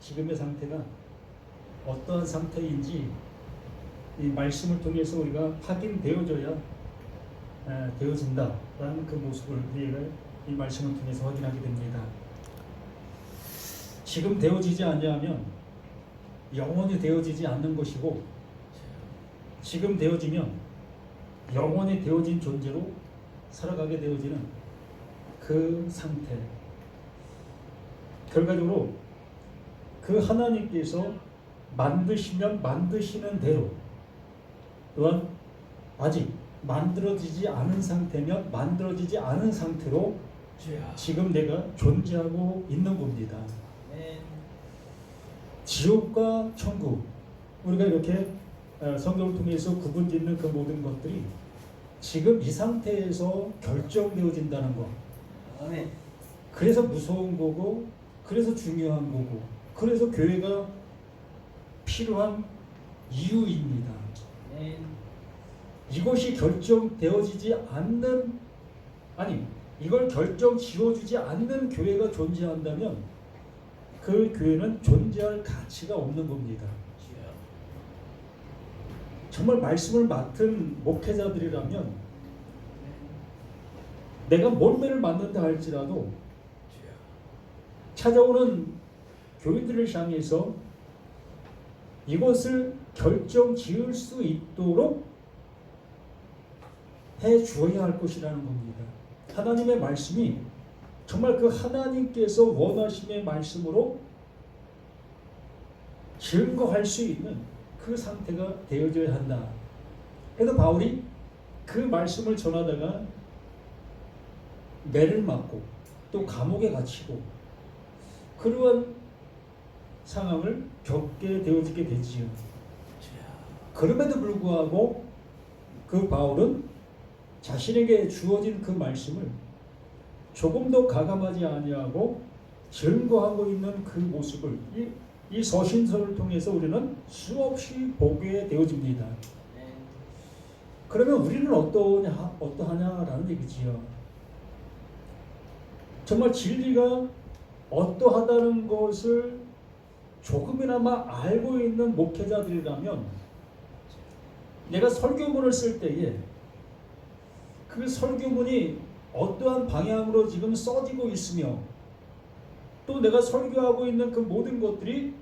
지금의 상태가 어떠한 상태인지 이 말씀을 통해서 우리가 확인되어져야 되어진다라는 그 모습을 우리가 이 말씀을 통해서 확인하게 됩니다. 지금 되어지지 않냐면 영원히 되어지지 않는 것이고, 지금 되어지면 영원히 되어진 존재로 살아가게 되어지는 그 상태. 결과적으로 그 하나님께서 만드시면 만드시는 대로, 또한 아직 만들어지지 않은 상태면 만들어지지 않은 상태로 지금 내가 존재하고 있는 겁니다. 지옥과 천국, 우리가 이렇게 성경을 통해서 구분짓는 그 모든 것들이 지금 이 상태에서 결정되어진다는 것. 그래서 무서운 거고, 그래서 중요한 거고, 그래서 교회가 필요한 이유입니다. 이것이 결정되어지지 않는, 이걸 결정 지어주지 않는 교회가 존재한다면 그 교회는 존재할 가치가 없는 겁니다. 정말 말씀을 맡은 목회자들이라면 내가 몰매를 맞는다 할지라도 찾아오는 교인들을 향해서 이것을 결정 지을 수 있도록 해 주어야 할 것이라는 겁니다. 하나님의 말씀이 정말 그 하나님께서 원하심의 말씀으로 증거할 수 있는 그 상태가 되어져야 한다. 그래서 바울이 그 말씀을 전하다가 매를 맞고 또 감옥에 갇히고 그러한 상황을 겪게 되어지게 되지요. 그럼에도 불구하고 그 바울은 자신에게 주어진 그 말씀을 조금 더 가감하지 아니하고 증거하고 있는 그 모습을 이 서신서를 통해서 우리는 수없이 보게 되어집니다. 그러면 우리는 어떠하냐라는 얘기지요. 정말 진리가 어떠하다는 것을 조금이나마 알고 있는 목회자들이라면 내가 설교문을 쓸 때에 그 설교문이 어떠한 방향으로 지금 써지고 있으며 또 내가 설교하고 있는 그 모든 것들이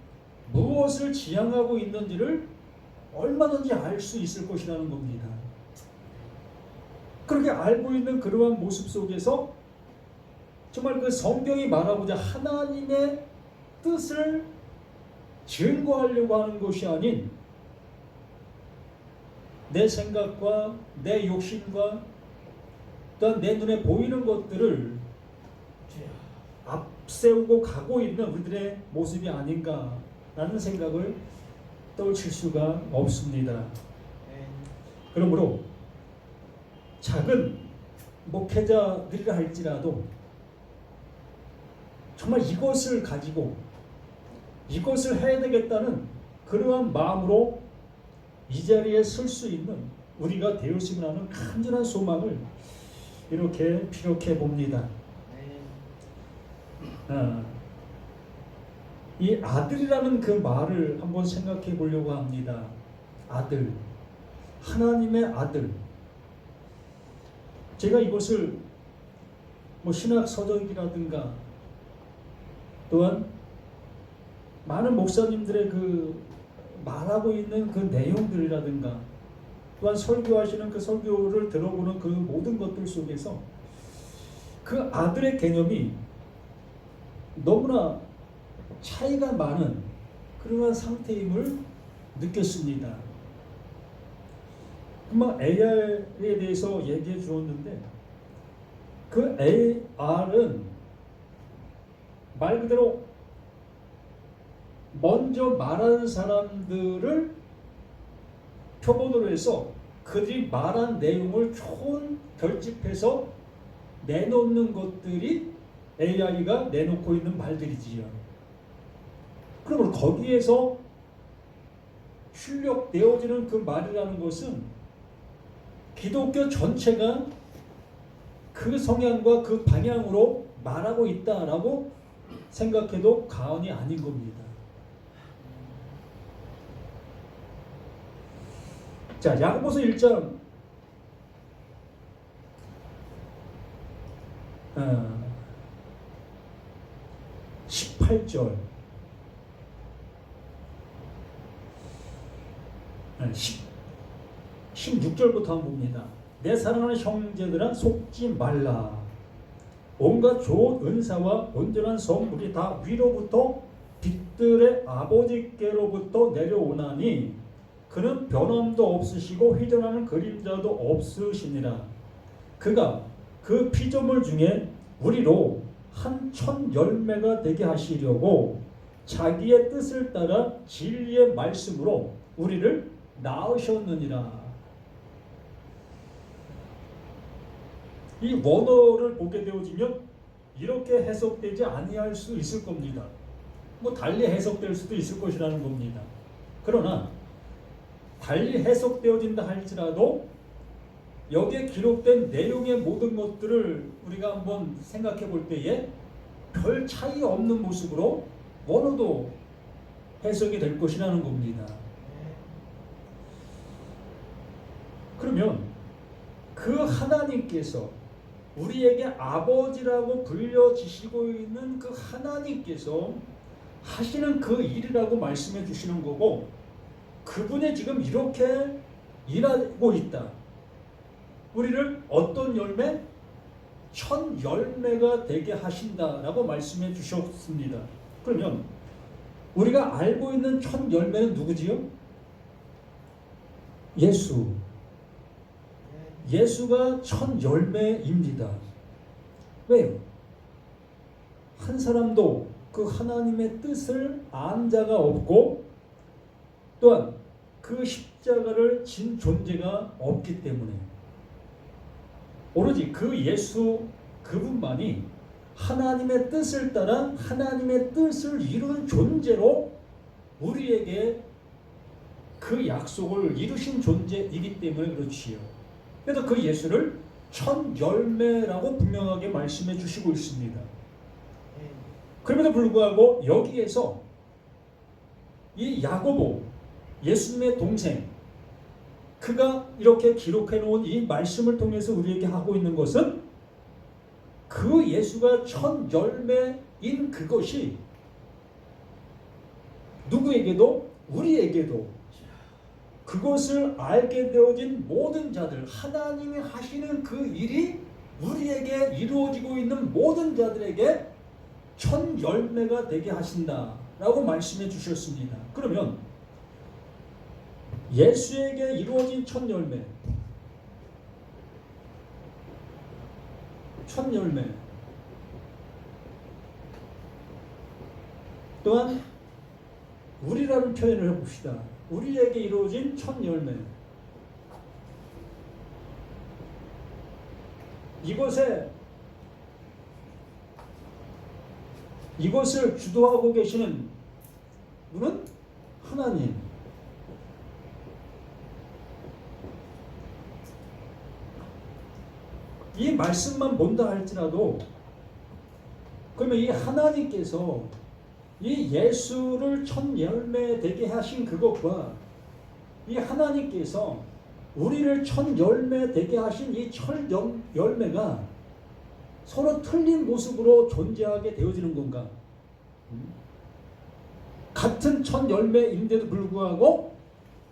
무엇을 지향하고 있는지를 얼마든지 알 수 있을 것이라는 겁니다. 그렇게 알고 있는 그러한 모습 속에서 정말 그 성경이 말하고자 하나님의 뜻을 증거하려고 하는 것이 아닌 내 생각과 내 욕심과 또한 내 눈에 보이는 것들을 앞세우고 가고 있는 우리들의 모습이 아닌가라는 생각을 떠올릴 수가 없습니다. 그러므로 작은 목회자들이라 할지라도 정말 이것을 가지고 이것을 해야 되겠다는 그러한 마음으로 이 자리에 설 수 있는 우리가 되었으면 하는 간절한 소망을 이렇게 피력해 봅니다. 이 아들이라는 그 말을 한번 생각해 보려고 합니다. 아들, 하나님의 아들. 제가 이것을 신학 서적이라든가 또한 많은 목사님들의 그 말하고 있는 그 내용들이라든가 또한 설교하시는 그 설교를 들어보는 그 모든 것들 속에서 그 아들의 개념이 너무나 차이가 많은 그러한 상태임을 느꼈습니다. 금방 AR에 대해서 얘기해 주었는데 그 AR은 말 그대로 먼저 말하는 사람들을 표본으로 해서 그들이 말한 내용을 총 결집해서 내놓는 것들이 AI가 내놓고 있는 말들이지요. 그러면 거기에서 출력되어지는 그 말이라는 것은 기독교 전체가 그 성향과 그 방향으로 말하고 있다라고 생각해도 과언이 아닌 겁니다. 자, 야고보서 1장 18절 16절부터 한번 봅니다. 내 사랑하는 형제들아 속지 말라. 온갖 좋은 은사와 온전한 선물이 다 위로부터 빛들의 아버지께로부터 내려오나니 그는 변함도 없으시고 회전하는 그림자도 없으시니라. 그가 그 피조물 중에 우리로 한 천 열매가 되게 하시려고 자기의 뜻을 따라 진리의 말씀으로 우리를 낳으셨느니라. 이 원어를 보게 되어지면 이렇게 해석되지 아니할 수 있을 겁니다. 뭐 달리 해석될 수도 있을 것이라는 겁니다. 그러나 달리 해석되어진다 할지라도 여기에 기록된 내용의 모든 것들을 우리가 한번 생각해 볼 때에 별 차이 없는 모습으로 원어도 해석이 될 것이라는 겁니다. 그러면 그 하나님께서 우리에게 아버지라고 불려지시고 있는 그 하나님께서 하시는 그 일이라고 말씀해 주시는 거고, 그분이 지금 이렇게 일하고 있다. 우리를 어떤 열매? 천 열매가 되게 하신다라고 말씀해 주셨습니다. 그러면 우리가 알고 있는 천 열매는 누구지요? 예수. 예수가 천 열매입니다. 왜요? 한 사람도 그 하나님의 뜻을 안 자가 없고 또한 그 십자가를 진 존재가 없기 때문에 오로지 그 예수 그분만이 하나님의 뜻을 따라 하나님의 뜻을 이룬 존재로 우리에게 그 약속을 이루신 존재이기 때문에 그렇지요. 그래서 그 예수를 천 열매라고 분명하게 말씀해 주시고 있습니다. 그럼에도 불구하고 여기에서 이 야고보, 예수님의 동생, 그가 이렇게 기록해 놓은 이 말씀을 통해서 우리에게 하고 있는 것은 그 예수가 천 열매인 그것이 누구에게도 우리에게도 그것을 알게 되어진 모든 자들, 하나님이 하시는 그 일이 우리에게 이루어지고 있는 모든 자들에게 천 열매가 되게 하신다라고 말씀해 주셨습니다. 그러면 예수에게 이루어진 천 열매, 천 열매 또한 우리라는 표현을 해봅시다. 우리에게 이루어진 천 열매. 이것을 주도하고 계시는 분은 하나님. 이 말씀만 본다 할지라도 그러면 이 하나님께서 이 예수를 천 열매 되게 하신 그것과 이 하나님께서 우리를 천 열매 되게 하신 이 천 열매가 서로 틀린 모습으로 존재하게 되어지는 건가? 같은 천 열매인데도 불구하고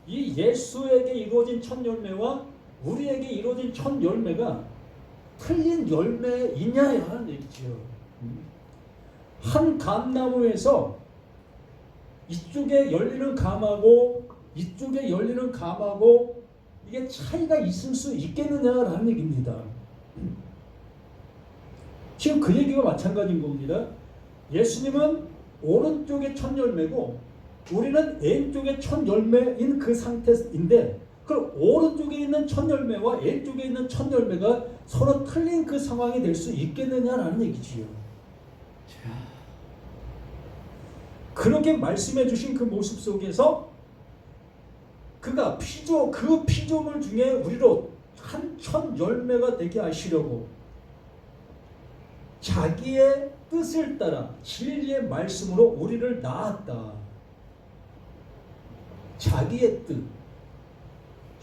이 예수에게 이루어진 천 열매와 우리에게 이루어진 천 열매가 틀린 열매이냐야 하는 얘기지요. 한 감나무에서 이쪽에 열리는 감하고 이쪽에 열리는 감하고 이게 차이가 있을 수 있겠느냐라는 얘기입니다. 지금 그 얘기가 마찬가지인 겁니다. 예수님은 오른쪽에 천 열매고 우리는 왼쪽에 천 열매인 그 상태인데 그럼 오른쪽에 있는 천 열매와 왼쪽에 있는 천 열매가 서로 틀린 그 상황이 될 수 있겠느냐라는 얘기지요. 그렇게 말씀해 주신 그 모습 속에서 그가 그 피조물 중에 우리로 한 천 열매가 되게 하시려고 자기의 뜻을 따라 진리의 말씀으로 우리를 낳았다. 자기의 뜻.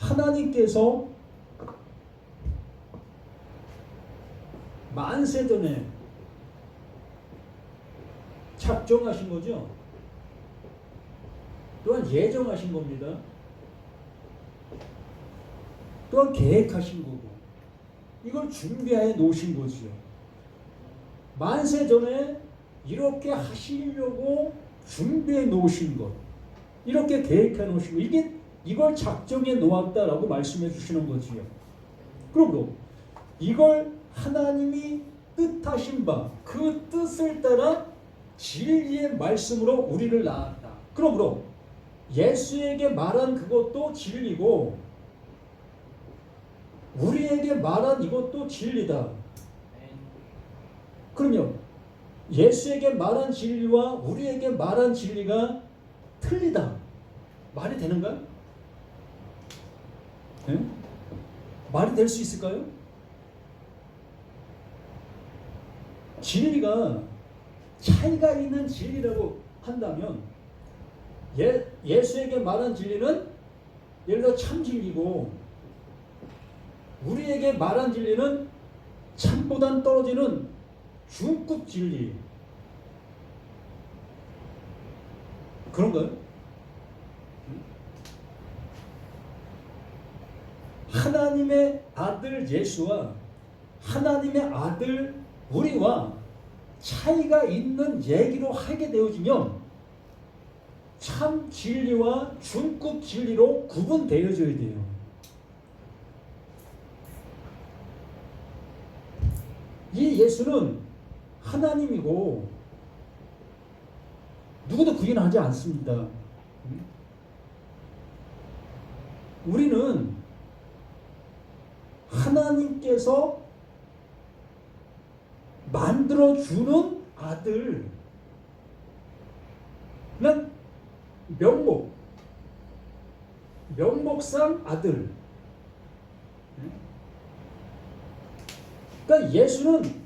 하나님께서 만세 전에 작정하신 거죠. 또한 예정하신 겁니다. 또한 계획하신 거고, 이걸 준비해 놓으신 거지요. 만세 전에 이렇게 하시려고 준비해 놓으신 것, 이렇게 계획해 놓으신 것, 이걸 작정해 놓았다라고 말씀해 주시는 거지요. 그리고 이걸 하나님이 뜻하신 바, 그 뜻을 따라 진리의 말씀으로 우리를 낳았다. 그러므로 예수에게 말한 그것도 진리고 우리에게 말한 이것도 진리다. 그러면 예수에게 말한 진리와 우리에게 말한 진리가 틀리다. 말이 되는가? 네? 말이 될 수 있을까요? 진리가 차이가 있는 진리라고 한다면 예수에게 말한 진리는 예를 들어 참 진리고 우리에게 말한 진리는 참보단 떨어지는 중급 진리. 그런가요? 하나님의 아들 예수와 하나님의 아들 우리와 차이가 있는 얘기로 하게 되어지면 참 진리와 중급 진리로 구분되어져야 돼요. 이 예수는 하나님이고 누구도 부인하지 않습니다. 우리는 하나님께서 만들어주는 아들, 그냥 명목상 아들. 그러니까 예수는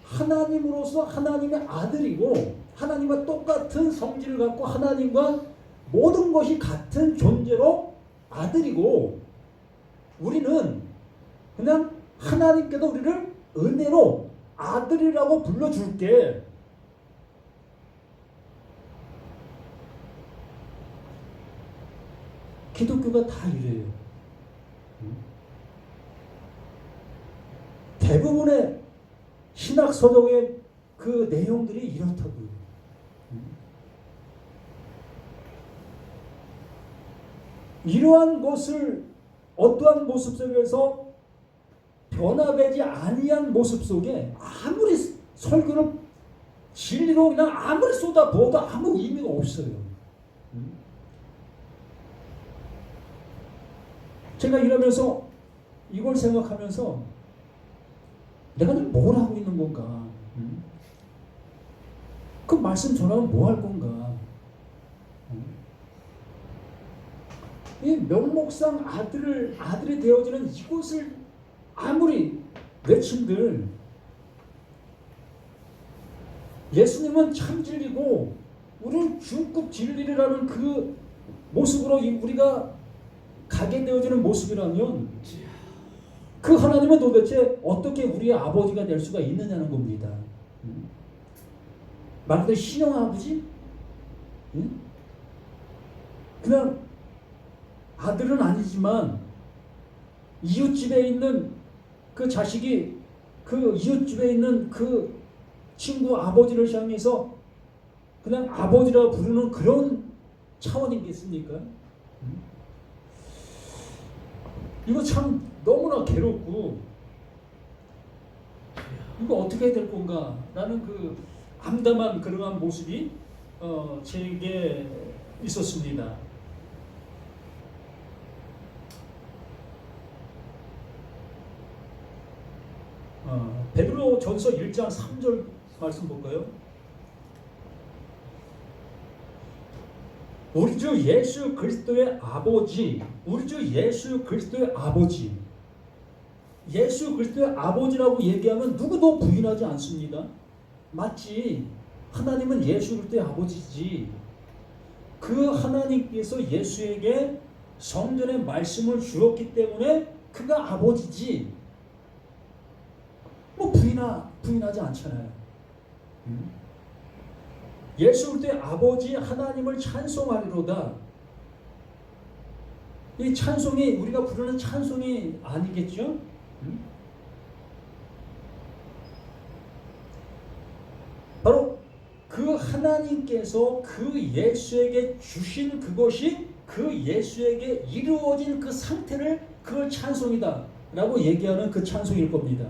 하나님으로서 하나님의 아들이고 하나님과 똑같은 성질을 갖고 하나님과 모든 것이 같은 존재로 아들이고 우리는 그냥 하나님께도 우리를 은혜로 아들이라고 불러줄게. 기독교가 다 이래요. 대부분의 신학 서적의 그 내용들이 이렇다고요. 이러한 것을 어떠한 모습 속에서 변화되지 아니한 모습 속에 아무리 설교를 진리로 그냥 아무리 쏟아부어도 아무 의미가 없어요. 제가 이러면서 이걸 생각하면서 내가 지금 뭘 하고 있는 건가? 그 말씀 전하면 뭐 할 건가? 이 명목상 아들이 되어지는 이것을 아무리 외친들 예수님은 참 진리고 우리는 중급 진리라는 그 모습으로 우리가 가게 되어지는 모습이라면 그 하나님은 도대체 어떻게 우리의 아버지가 될 수가 있느냐는 겁니다. 말 그대로 신형 아버지? 그냥 아들은 아니지만 이웃집에 있는 그 자식이 그 이웃집에 있는 그 친구 아버지를 향해서 그냥 아버지라 부르는 그런 차원이겠습니까? 이거 참 너무나 괴롭고 이거 어떻게 해야 될 건가 라는 그 암담한 그러한 모습이 제게 있었습니다. 베드로 전서 1장 3절 말씀 볼까요? 우리 주 예수 그리스도의 아버지, 우리 주 예수 그리스도의 아버지, 예수 그리스도의 아버지라고 얘기하면 누구도 부인하지 않습니다. 맞지? 하나님은 예수 그리스도의 아버지지. 그 하나님께서 예수에게 성전에 말씀을 주었기 때문에 그가 아버지지 뭐 부인하지 않잖아요. 예수 그리스도의 아버지 하나님을 찬송하리로다. 이 찬송이 우리가 부르는 찬송이 아니겠죠? 바로 그 하나님께서 그 예수에게 주신 그것이 그 예수에게 이루어진 그 상태를 그걸 찬송이다 라고 얘기하는 그 찬송일 겁니다.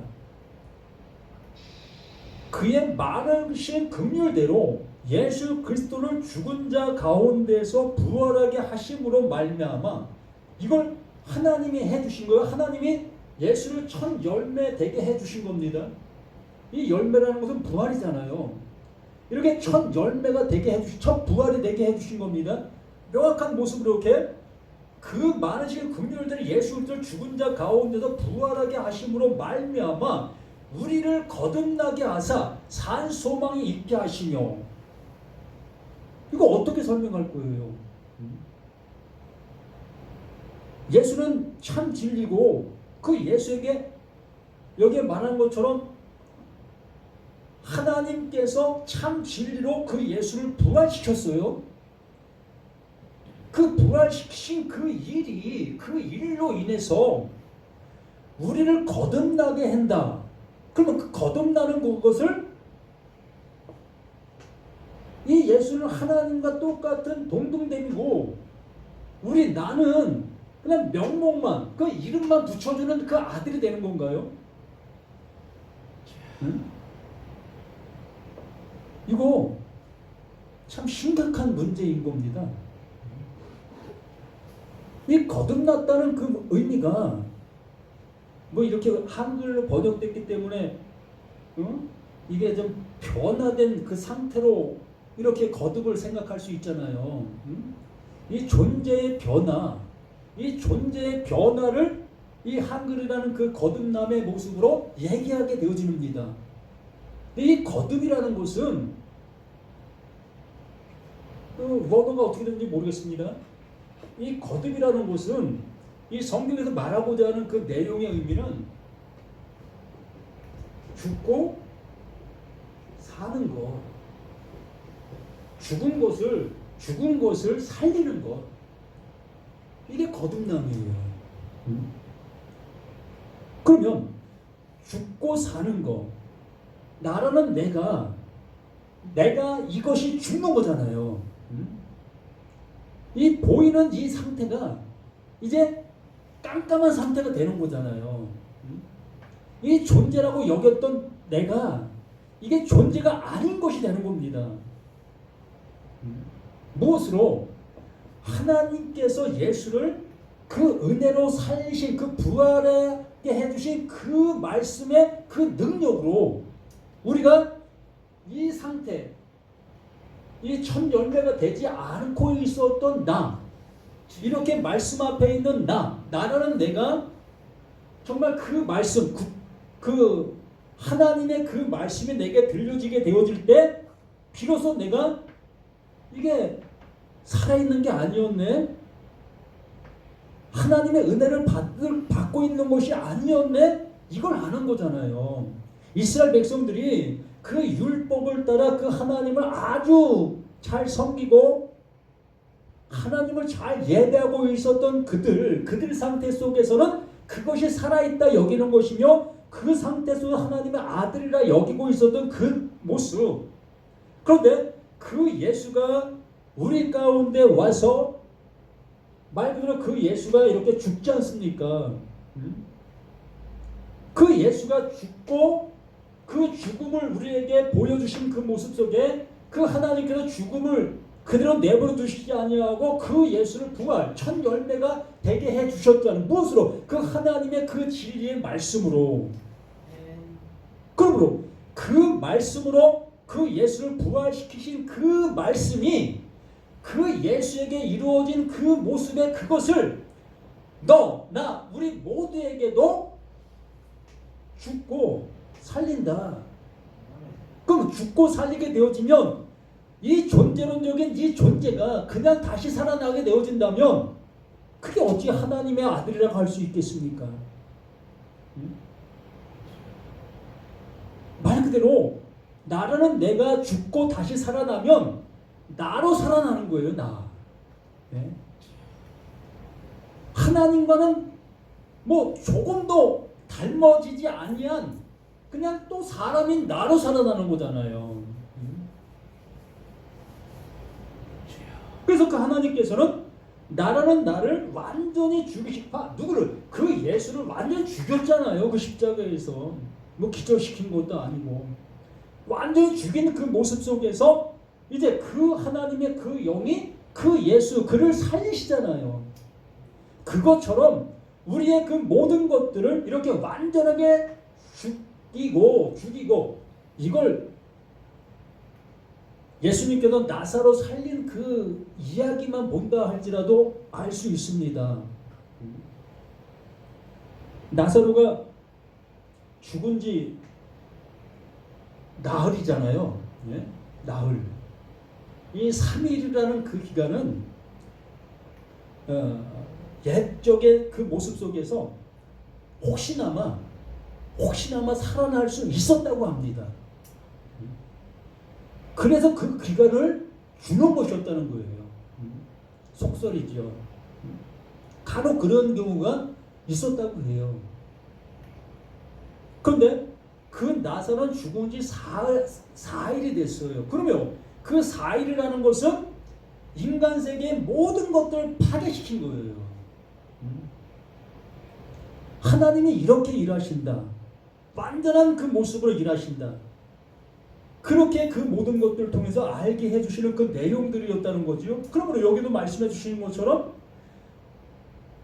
그의 많으신 긍휼대로 예수 그리스도를 죽은 자 가운데서 부활하게 하심으로 말미암아 이걸 하나님이 해주신 거예요. 하나님이 예수를 첫 열매 되게 해주신 겁니다. 이 열매라는 것은 부활이잖아요. 이렇게 첫 열매가 되게 해주신, 첫 부활이 되게 해주신 겁니다. 명확한 모습으로 이렇게 그 많으신 긍휼대로 예수 그리스도를 죽은 자 가운데서 부활하게 하심으로 말미암아 우리를 거듭나게 하사 산 소망이 있게 하시며. 이거 어떻게 설명할 거예요? 예수는 참 진리고 그 예수에게 여기에 말한 것처럼 하나님께서 참 진리로 그 예수를 부활시켰어요. 그 부활시킨 그 일로 인해서 우리를 거듭나게 한다. 그러면 그 거듭나는 그것을 이 예수는 하나님과 똑같은 동등됨이고 나는 그냥 명목만 그 이름만 붙여주는 그 아들이 되는 건가요? 응? 이거 참 심각한 문제인 겁니다. 이 거듭났다는 그 의미가 뭐 이렇게 한글로 번역됐기 때문에 이게 좀 변화된 그 상태로 이렇게 거듭을 생각할 수 있잖아요. 이 존재의 변화를 이 한글이라는 그 거듭남의 모습으로 얘기하게 되어집니다. 이 거듭이라는 것은 원어가 어떻게 되는지 모르겠습니다. 이 거듭이라는 것은 이 성경에서 말하고자 하는 그 내용의 의미는 죽고 사는 것, 죽은 것을 살리는 것, 이게 거듭남이에요. 그러면 죽고 사는 것, 나라는 내가 이것이 죽는 거잖아요. 이 보이는 이 상태가 이제 깜깜한 상태가 되는 거잖아요. 이 존재라고 여겼던 내가 이게 존재가 아닌 것이 되는 겁니다. 무엇으로? 하나님께서 예수를 그 은혜로 살리신 그 부활하게 해주신 그 말씀의 그 능력으로 우리가 이 상태, 이 첫 열매가 되지 않고 있었던 이렇게 말씀 앞에 있는 나라는 내가 정말 그 말씀, 그 하나님의 그 말씀이 내게 들려지게 되어질 때 비로소 내가 이게 살아있는 게 아니었네, 하나님의 은혜를 받고 있는 것이 아니었네, 이걸 아는 거잖아요. 이스라엘 백성들이 그 율법을 따라 그 하나님을 아주 잘 섬기고 하나님을 잘 예배하고 있었던 그들 상태 속에서는 그것이 살아있다 여기는 것이며 그 상태 속에 하나님의 아들이라 여기고 있었던 그 모습. 그런데 그 예수가 우리 가운데 와서 말 그대로 그 예수가 이렇게 죽지 않습니까? 그 예수가 죽고 그 죽음을 우리에게 보여주신 그 모습 속에 그 하나님께서 죽음을 그대로 내버려 두시지 아니하고 그 예수를 부활, 첫 열매가 되게 해주셨다는 무엇으로? 그 하나님의 그 진리의 말씀으로. 그러므로 그 말씀으로 그 예수를 부활시키신 그 말씀이 그 예수에게 이루어진 그 모습의 그것을 우리 모두에게도 죽고 살린다. 그럼 죽고 살리게 되어지면 이 존재론적인 이 존재가 그냥 다시 살아나게 되어진다면 그게 어찌 하나님의 아들이라고 할 수 있겠습니까? 말 그대로 나라는 내가 죽고 다시 살아나면 나로 살아나는 거예요. 나. 네? 하나님과는 뭐 조금도 닮아지지 아니한 그냥 또 사람인 나로 살아나는 거잖아요. 그래서 그 하나님께서는 나라는 나를 완전히 죽이시파 누구를? 그 예수를 완전히 죽였잖아요. 그 십자가에서. 뭐 기절시킨 것도 아니고 완전히 죽인 그 모습 속에서 이제 그 하나님의 그 영이 그 예수 그를 살리시잖아요. 그것처럼 우리의 그 모든 것들을 이렇게 완전하게 죽이고 이걸 예수님께서 나사로 살린 그 이야기만 본다 할지라도 알 수 있습니다. 나사로가 죽은 지 나흘이잖아요. 예? 나흘. 이 3일이라는 그 기간은 옛적의 그 모습 속에서 혹시나마 살아날 수 있었다고 합니다. 그래서 그 기간을 주는 것이었다는 거예요. 속설이죠. 간혹 그런 경우가 있었다고 해요. 그런데 그 나사로는 죽은 지 4일이 됐어요. 그러면 그 4일이라는 것은 인간 세계의 모든 것들을 파괴시킨 거예요. 하나님이 이렇게 일하신다. 완전한 그 모습으로 일하신다. 그렇게 그 모든 것들을 통해서 알게 해주시는 그 내용들이었다는 거죠. 그러므로 여기도 말씀해 주시는 것처럼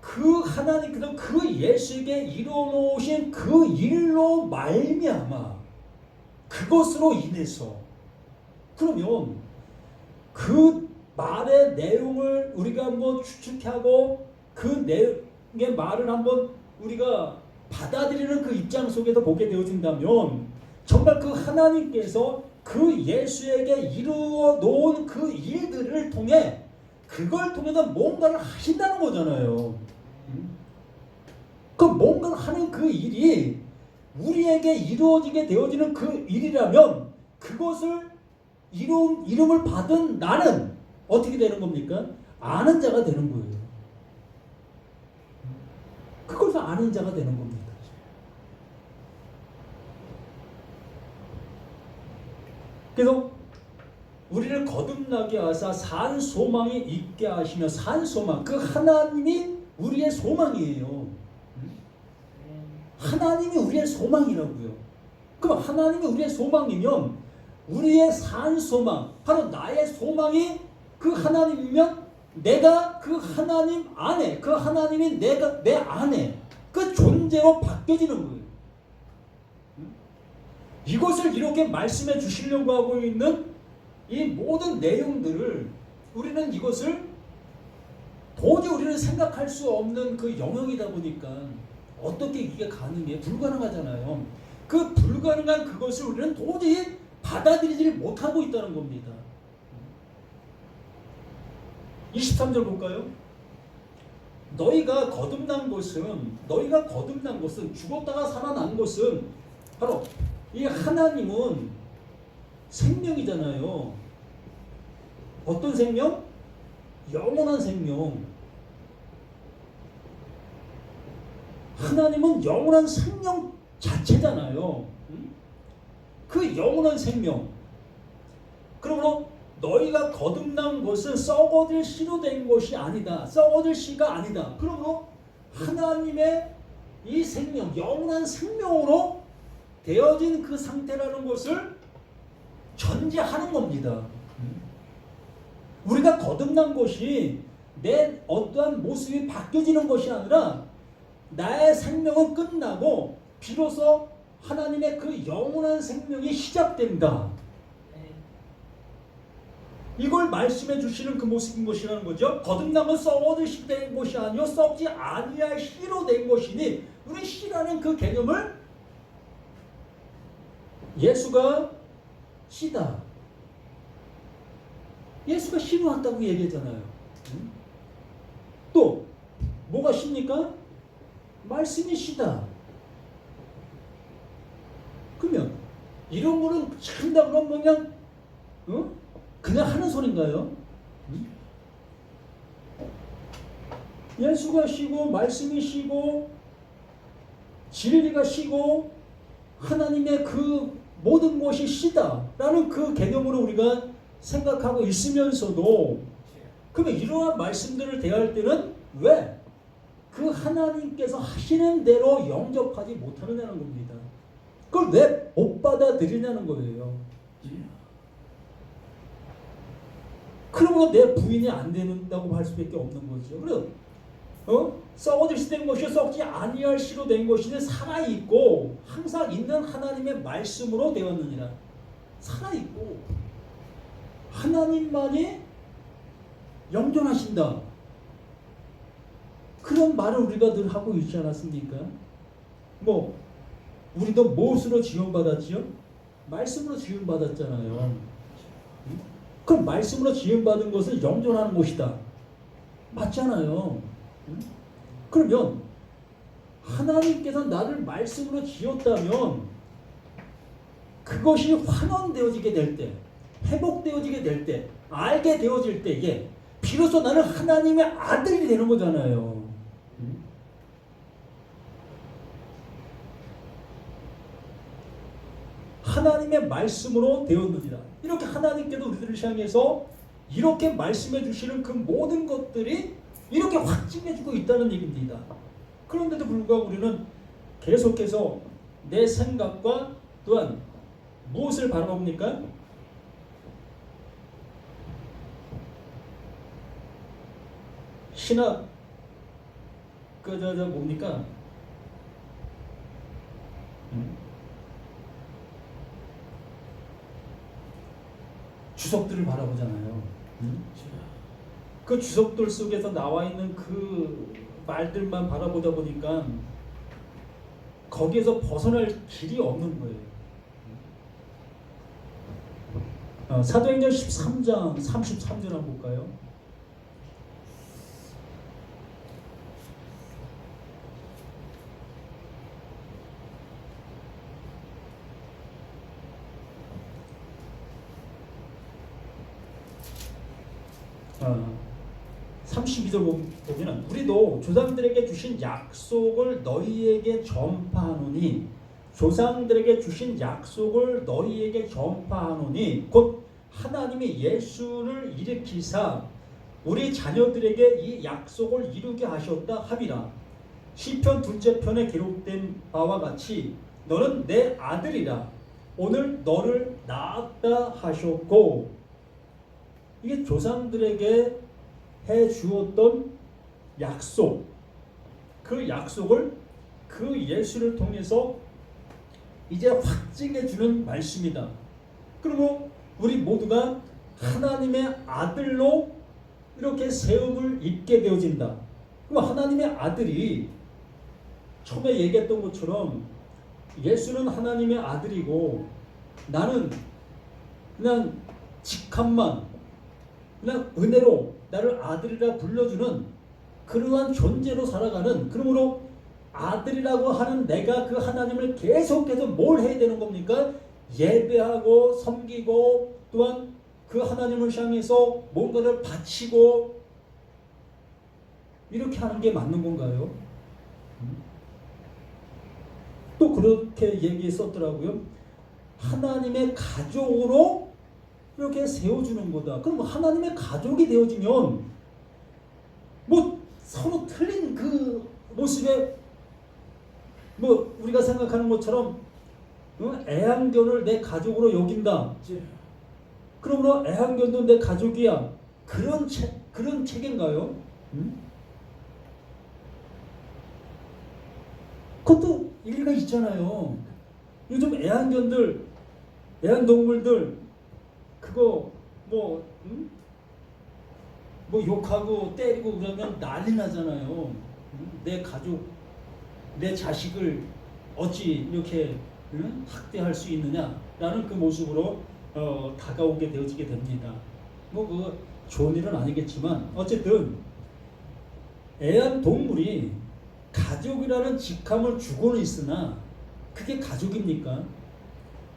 그 하나님께서 그 예수에게 이루어놓으신 그 일로 말미암아 그것으로 인해서 그러면 그 말의 내용을 우리가 한번 추측하고 그 내용의 말을 한번 우리가 받아들이는 그 입장 속에서 보게 되어진다면 정말 그 하나님께서 그 예수에게 이루어 놓은 그 일들을 통해 그걸 통해서 뭔가를 하신다는 거잖아요. 그 뭔가를 하는 그 일이 우리에게 이루어지게 되어지는 그 일이라면 그것을 이름을 받은 나는 어떻게 되는 겁니까? 아는 자가 되는 거예요. 그것을 아는 자가 되는 겁니다. 그래서 우리를 거듭나게 하사 산 소망이 있게 하시며 산 소망 그 하나님이 우리의 소망이에요. 하나님이 우리의 소망이라고요. 그럼 하나님이 우리의 소망이면 우리의 산 소망 바로 나의 소망이 그 하나님이면 내가 그 하나님 안에 그 하나님이 내가 내 안에 그 존재로 바뀌어지는 거예요. 이것을 이렇게 말씀해 주시려고 하고 있는 이 모든 내용들을 우리는 이것을 도저히 우리는 생각할 수 없는 그 영역이다 보니까 어떻게 이게 가능해? 불가능하잖아요. 그 불가능한 그것을 우리는 도저히 받아들이지를 못하고 있다는 겁니다. 23절 볼까요? 너희가 거듭난 것은 죽었다가 살아난 것은 바로 이 하나님은 생명이잖아요. 어떤 생명? 영원한 생명. 하나님은 영원한 생명 자체잖아요. 그 영원한 생명. 그러므로 너희가 거듭난 것은 썩어질 씨로 된 것이 아니다. 썩어질 씨가 아니다. 그러므로 하나님의 이 생명, 영원한 생명으로 되어진 그 상태라는 것을 전제하는 겁니다. 우리가 거듭난 것이 내 어떠한 모습이 바뀌어지는 것이 아니라 나의 생명은 끝나고 비로소 하나님의 그 영원한 생명이 시작된다. 이걸 말씀해 주시는 그 모습인 것이라는 거죠. 거듭남은 썩어질 씨 된 것이 아니요 썩지 아니할 씨로 된 것이니 우리 씨라는 그 개념을 예수가 씨다. 예수가 씨로 왔다고 얘기했잖아요. 또 뭐가 시입니까? 말씀이 시다. 그러면 이런 거는 한다 그러면 그냥 그냥 하는 소린가요? 예수가 시고 말씀이 시고 진리가 시고 하나님의 그 모든 것이 시다라는 그 개념으로 우리가 생각하고 있으면서도 그러면 이러한 말씀들을 대할 때는 왜 그 하나님께서 하시는 대로 영접하지 못하느냐는 겁니다. 그걸 왜 못 받아들이냐는 거예요. 그러면 내 부인이 안 된다고 할 수밖에 없는 거죠. 그래서 썩어질 시 된 것이 썩지 아니할 시로 된 것이 살아있고 항상 있는 하나님의 말씀으로 되었느니라. 살아있고 하나님만이 영존하신다. 그런 말을 우리가 늘 하고 있지 않았습니까? 뭐 우리도 무엇으로 지원받았지요? 말씀으로 지원받았잖아요. 그럼 말씀으로 지원받은 것은 영존하는 것이다. 맞잖아요. 그러면 하나님께서 나를 말씀으로 지었다면 그것이 환원되어지게 될 때, 회복되어지게 될 때, 알게 되어질 때에 비로소 나는 하나님의 아들이 되는 거잖아요. 하나님의 말씀으로 되었느니라. 이렇게 하나님께도 우리들을 향해서 이렇게 말씀해 주시는 그 모든 것들이 이렇게 확증해 주고 있다는 얘기입니다. 그런데도 불구하고 우리는 계속해서 내 생각과 또한 무엇을 바라봅니까? 신학 뭡니까? 주석들을 바라보잖아요. 그 주석들 속에서 나와 있는 그 말들만 바라보다 보니까 거기에서 벗어날 길이 없는 거예요. 사도행전 13장 33절 한번 볼까요? 어, 32절 보면 우리도 조상들에게 주신 약속을 너희에게 전파하노니 조상들에게 주신 약속을 너희에게 전파하노니 곧 하나님이 예수를 일으키사 우리 자녀들에게 이 약속을 이루게 하셨다 함이라. 시편 2째 편에 기록된 바와 같이 너는 내 아들이라 오늘 너를 낳았다 하셨고, 이게 조상들에게 해 주었던 약속, 그 약속을 그 예수를 통해서 이제 확증해 주는 말씀이다. 그리고 우리 모두가 하나님의 아들로 이렇게 세움을 입게 되어진다. 그럼 하나님의 아들이 처음에 얘기했던 것처럼 예수는 하나님의 아들이고 나는 그냥 직함만 그냥 은혜로 나를 아들이라 불러주는 그러한 존재로 살아가는, 그러므로 아들이라고 하는 내가 그 하나님을 계속해서 뭘 해야 되는 겁니까? 예배하고 섬기고 또한 그 하나님을 향해서 뭔가를 바치고 이렇게 하는 게 맞는 건가요? 또 그렇게 얘기했었더라고요. 하나님의 가족으로 이렇게 세워주는 거다. 그럼 하나님의 가족이 되어지면 뭐 서로 틀린 그 모습에 뭐 우리가 생각하는 것처럼 애완견을 내 가족으로 여긴다. 그러므로 애완견도 내 가족이야. 그런 책인가요? 그것도 일리가 있잖아요. 요즘 애완동물들 그거 뭐 욕하고 때리고 그러면 난리 나잖아요. 내 가족, 내 자식을 어찌 이렇게 학대할 수 있느냐라는 그 모습으로 다가오게 되어지게 됩니다. 뭐 그 좋은 일은 아니겠지만 어쨌든 애완동물이 가족이라는 직함을 주고는 있으나 그게 가족입니까?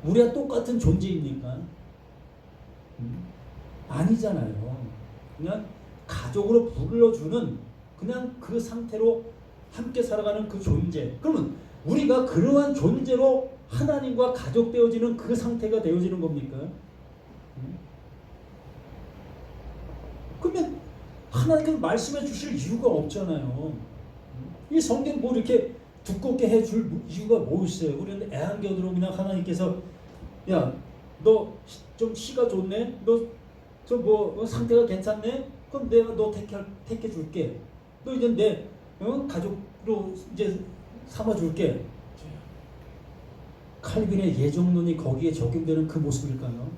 우리와 똑같은 존재입니까? 아니잖아요. 그냥 가족으로 불러주는 그냥 그 상태로 함께 살아가는 그 존재. 그러면 우리가 그러한 존재로 하나님과 가족 되어지는 그 상태가 되어지는 겁니까? 그러면 하나님께서 말씀해 주실 이유가 없잖아요. 이 성경 뭐 이렇게 두껍게 해줄 이유가 뭐 있어요? 우리는 애완견으로 그냥 하나님께서 야, 너 좀 시가 좋네? 너 좀 뭐 상태가 괜찮네? 그럼 내가 너 택해 줄게. 너 이제 내 가족으로 이제 삼아 줄게. 칼빈의 예정론이 거기에 적용되는 그 모습일까요?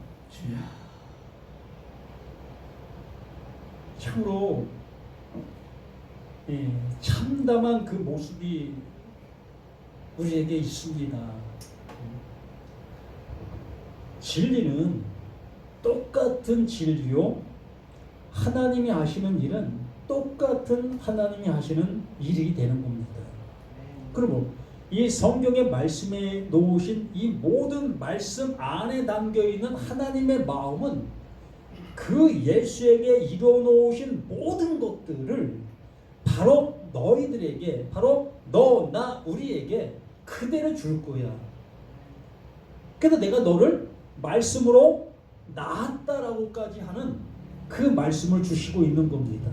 참으로 참담한 그 모습이 우리에게 있습니다. 진리는 똑같은 진리요, 하나님이 하시는 일은 똑같은 하나님이 하시는 일이 되는 겁니다. 그리고 이 성경의 말씀에 놓으신 이 모든 말씀 안에 담겨 있는 하나님의 마음은 그 예수에게 이루어 놓으신 모든 것들을 바로 너희들에게, 바로 너, 나, 우리에게 그대로 줄 거야. 그래서 내가 너를 말씀으로 낳았다라고까지 하는 그 말씀을 주시고 있는 겁니다.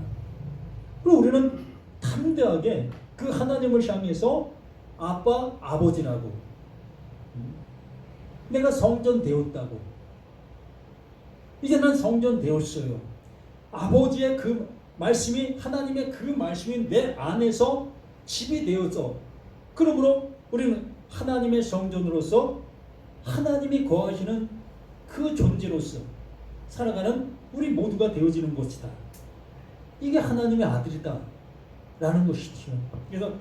그리고 우리는 담대하게 그 하나님을 향해서 아빠, 아버지라고, 내가 성전 되었다고, 이제 난 성전 되었어요. 아버지의 그 말씀이, 하나님의 그 말씀이 내 안에서 집이 되어서, 그러므로 우리는 하나님의 성전으로서 하나님이 거하시는 그 존재로서 살아가는 우리 모두가 되어지는 것이다. 이게 하나님의 아들이다 라는 것이죠. 그래서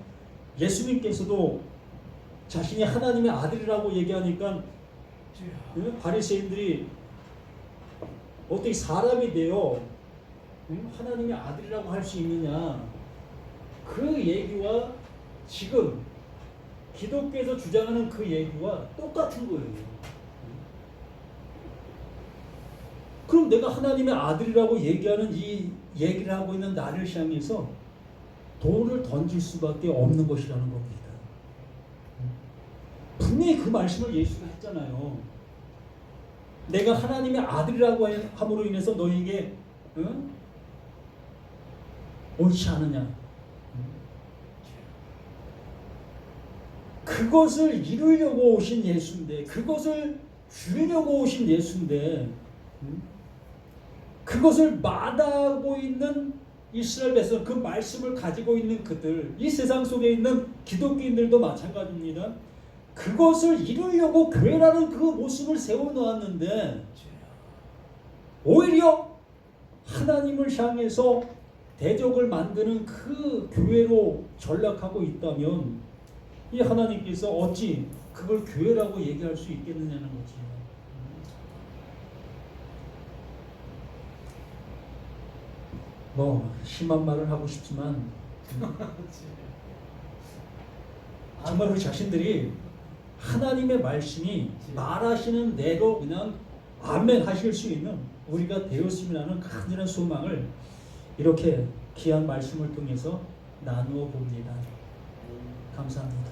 예수님께서도 자신이 하나님의 아들이라고 얘기하니까 바리새인들이 어떻게 사람이 되어 하나님의 아들이라고 할 수 있느냐, 그 얘기와 지금 기독교에서 주장하는 그 얘기와 똑같은 거예요. 그럼 내가 하나님의 아들이라고 얘기하는 이 얘기를 하고 있는 나를 향해서 돌을 던질 수밖에 없는 것이라는 겁니다. 분명히 그 말씀을 예수가 했잖아요. 내가 하나님의 아들이라고 함으로 인해서 너에게 옳지 않느냐. 그것을 이루려고 오신 예수인데, 그것을 주려고 오신 예수인데, 그것을 마다하고 있는 이스라엘 백성, 그 말씀을 가지고 있는 그들, 이 세상 속에 있는 기독교인들도 마찬가지입니다. 그것을 이루려고 교회라는 그 모습을 세워놓았는데 오히려 하나님을 향해서 대적을 만드는 그 교회로 전락하고 있다면 이 하나님께서 어찌 그걸 교회라고 얘기할 수 있겠느냐는 거지. 뭐 심한 말을 하고 싶지만 정말 우리 자신들이 하나님의 말씀이 말하시는 대로 그냥 아멘 하실 수 있는 우리가 되었으면 하는 간절한 소망을 이렇게 귀한 말씀을 통해서 나누어 봅니다. 감사합니다.